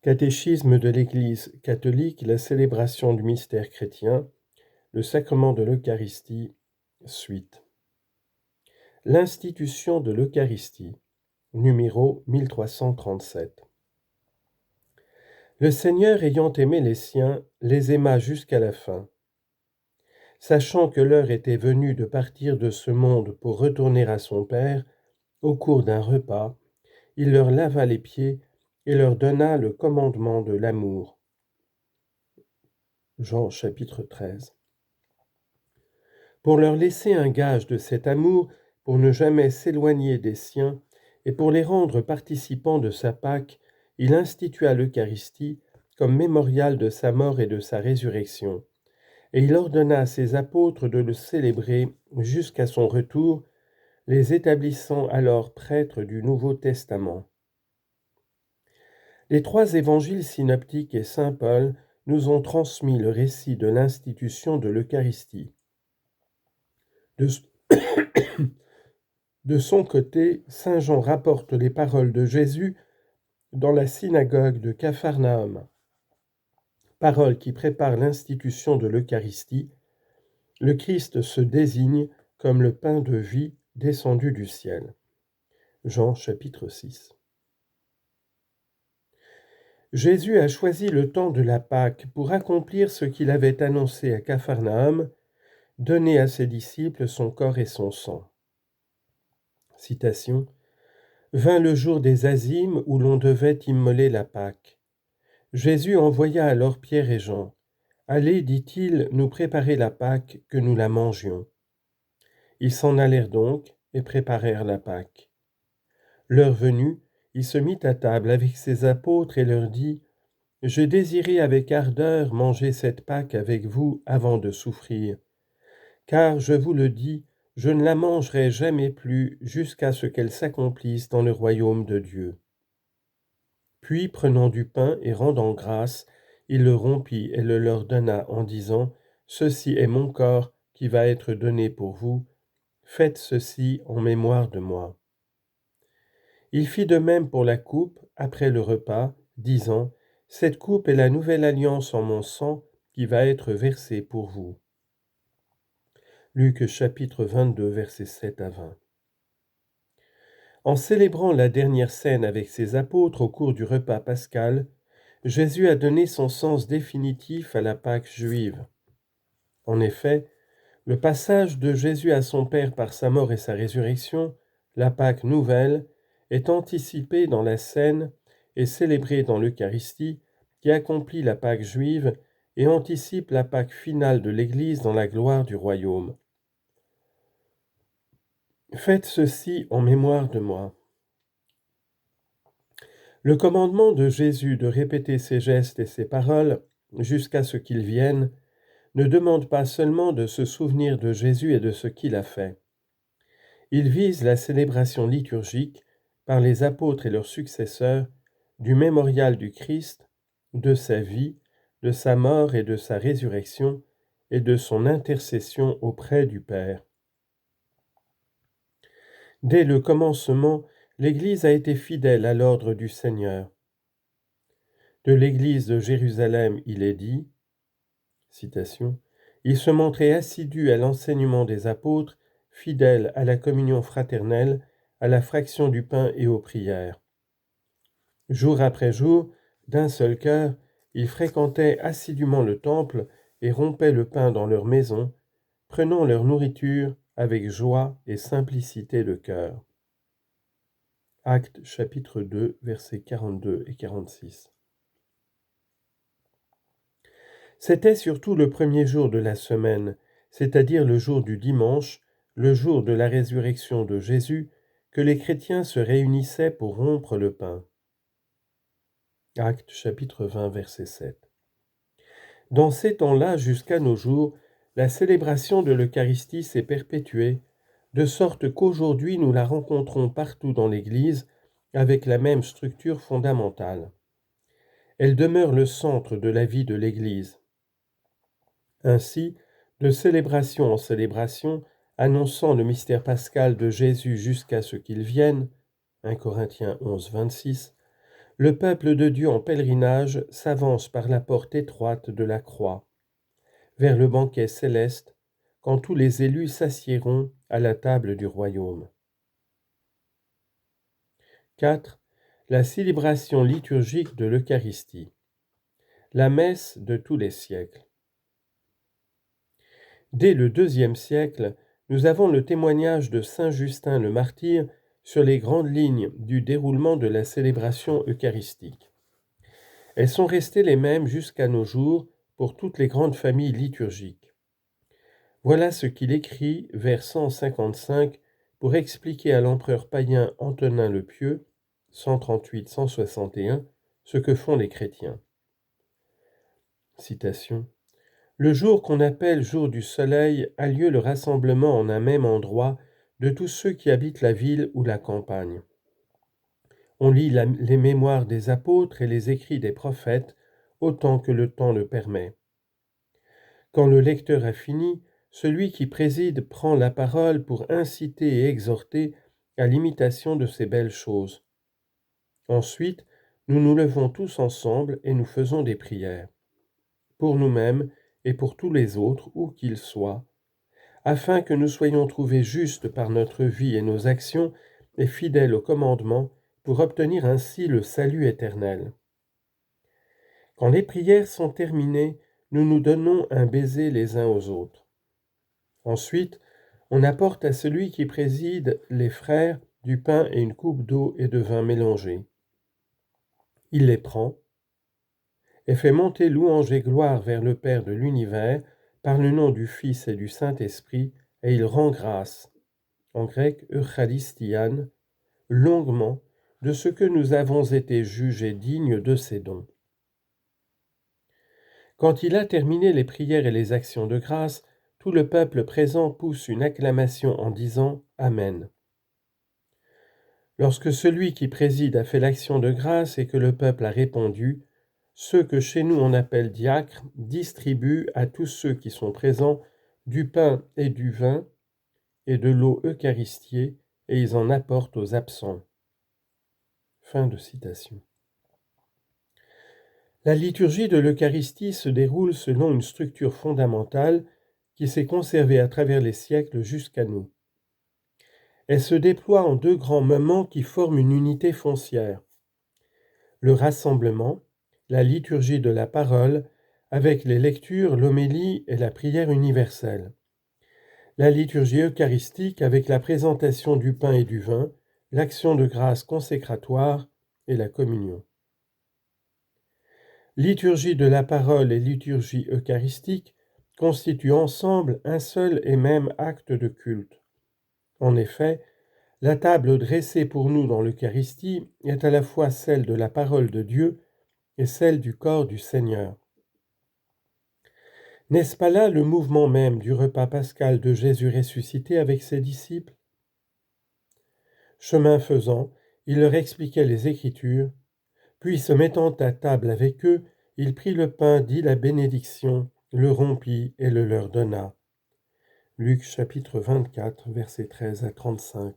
Catéchisme de l'Église catholique, la célébration du mystère chrétien, le sacrement de l'Eucharistie, suite. L'institution de l'Eucharistie, numéro 1337. Le Seigneur ayant aimé les siens, les aima jusqu'à la fin. Sachant que l'heure était venue de partir de ce monde pour retourner à son Père, au cours d'un repas, il leur lava les pieds et leur donna le commandement de l'amour. Jean chapitre 13. Pour leur laisser un gage de cet amour, pour ne jamais s'éloigner des siens, et pour les rendre participants de sa Pâque, il institua l'Eucharistie comme mémorial de sa mort et de sa résurrection, et il ordonna à ses apôtres de le célébrer jusqu'à son retour, les établissant alors prêtres du Nouveau Testament. Les trois évangiles synoptiques et saint Paul nous ont transmis le récit de l'institution de l'Eucharistie. De son côté, saint Jean rapporte les paroles de Jésus dans la synagogue de Capharnaüm, paroles qui préparent l'institution de l'Eucharistie. Le Christ se désigne comme le pain de vie descendu du ciel. Jean chapitre 6. Jésus a choisi le temps de la Pâque pour accomplir ce qu'il avait annoncé à Capharnaüm, donner à ses disciples son corps et son sang. Citation. Vint le jour des Azymes où l'on devait immoler la Pâque. Jésus envoya alors Pierre et Jean. Allez, dit-il, nous préparer la Pâque, que nous la mangions. Ils s'en allèrent donc et préparèrent la Pâque. L'heure venue, il se mit à table avec ses apôtres et leur dit, « Je désirais avec ardeur manger cette Pâque avec vous avant de souffrir. Car, je vous le dis, je ne la mangerai jamais plus jusqu'à ce qu'elle s'accomplisse dans le royaume de Dieu. » Puis, prenant du pain et rendant grâce, il le rompit et le leur donna en disant, « Ceci est mon corps qui va être donné pour vous. Faites ceci en mémoire de moi. » Il fit de même pour la coupe, après le repas, disant, « Cette coupe est la nouvelle alliance en mon sang qui va être versée pour vous. » Luc chapitre 22, versets 7 à 20. En célébrant la dernière scène avec ses apôtres au cours du repas pascal, Jésus a donné son sens définitif à la Pâque juive. En effet, le passage de Jésus à son Père par sa mort et sa résurrection, la Pâque nouvelle, est anticipé dans la scène et célébré dans l'Eucharistie qui accomplit la Pâque juive et anticipe la Pâque finale de l'Église dans la gloire du royaume. Faites ceci en mémoire de moi. Le commandement de Jésus de répéter ses gestes et ses paroles jusqu'à ce qu'ils viennent ne demande pas seulement de se souvenir de Jésus et de ce qu'il a fait. Il vise la célébration liturgique par les apôtres et leurs successeurs du mémorial du Christ, de sa vie, de sa mort et de sa résurrection et de son intercession auprès du Père. Dès le commencement, l'Église a été fidèle à l'ordre du Seigneur. De l'Église de Jérusalem, il est dit, citation, « Il se montrait assidu à l'enseignement des apôtres, fidèle à la communion fraternelle, à la fraction du pain et aux prières. Jour après jour, d'un seul cœur, ils fréquentaient assidûment le temple et rompaient le pain dans leur maison, prenant leur nourriture avec joie et simplicité de cœur. » Actes chapitre 2, versets 42 et 46. C'était surtout le premier jour de la semaine, c'est-à-dire le jour du dimanche, le jour de la résurrection de Jésus, que les chrétiens se réunissaient pour rompre le pain. Actes chapitre 20, verset 7. Dans ces temps-là, jusqu'à nos jours, la célébration de l'Eucharistie s'est perpétuée, de sorte qu'aujourd'hui nous la rencontrons partout dans l'Église avec la même structure fondamentale. Elle demeure le centre de la vie de l'Église. Ainsi, de célébration en célébration, annonçant le mystère pascal de Jésus jusqu'à ce qu'il vienne, 1 Corinthiens 11, 26, le peuple de Dieu en pèlerinage s'avance par la porte étroite de la croix, vers le banquet céleste, quand tous les élus s'assiéront à la table du royaume. 4. La célébration liturgique de l'Eucharistie. La messe de tous les siècles. Dès le IIe siècle, nous avons le témoignage de saint Justin le martyr sur les grandes lignes du déroulement de la célébration eucharistique. Elles sont restées les mêmes jusqu'à nos jours pour toutes les grandes familles liturgiques. Voilà ce qu'il écrit vers 155 pour expliquer à l'empereur païen Antonin le Pieux, 138-161, ce que font les chrétiens. Citation. Le jour qu'on appelle jour du soleil a lieu le rassemblement en un même endroit de tous ceux qui habitent la ville ou la campagne. On lit les mémoires des apôtres et les écrits des prophètes autant que le temps le permet. Quand le lecteur a fini, celui qui préside prend la parole pour inciter et exhorter à l'imitation de ces belles choses. Ensuite, nous nous levons tous ensemble et nous faisons des prières, pour nous-mêmes et pour tous les autres, où qu'ils soient, afin que nous soyons trouvés justes par notre vie et nos actions et fidèles au commandement pour obtenir ainsi le salut éternel. Quand les prières sont terminées, nous nous donnons un baiser les uns aux autres. Ensuite, on apporte à celui qui préside les frères du pain et une coupe d'eau et de vin mélangés. Il les prend et fait monter louange et gloire vers le Père de l'univers par le nom du Fils et du Saint-Esprit, et il rend grâce, en grec eucharistian, longuement de ce que nous avons été jugés dignes de ces dons. Quand il a terminé les prières et les actions de grâce, tout le peuple présent pousse une acclamation en disant « Amen ». Lorsque celui qui préside a fait l'action de grâce et que le peuple a répondu, ceux que chez nous on appelle diacres distribuent à tous ceux qui sont présents du pain et du vin et de l'eau eucharistiée, et ils en apportent aux absents. Fin de citation. La liturgie de l'Eucharistie se déroule selon une structure fondamentale qui s'est conservée à travers les siècles jusqu'à nous. Elle se déploie en deux grands moments qui forment une unité foncière. Le rassemblement, la liturgie de la parole, avec les lectures, l'homélie et la prière universelle. La liturgie eucharistique avec la présentation du pain et du vin, l'action de grâce consécratoire et la communion. Liturgie de la parole et liturgie eucharistique constituent ensemble un seul et même acte de culte. En effet, la table dressée pour nous dans l'Eucharistie est à la fois celle de la parole de Dieu et celle du corps du Seigneur. N'est-ce pas là le mouvement même du repas pascal de Jésus ressuscité avec ses disciples? Chemin faisant, il leur expliquait les Écritures, puis se mettant à table avec eux, il prit le pain, dit la bénédiction, le rompit et le leur donna. Luc chapitre 24, versets 13 à 35.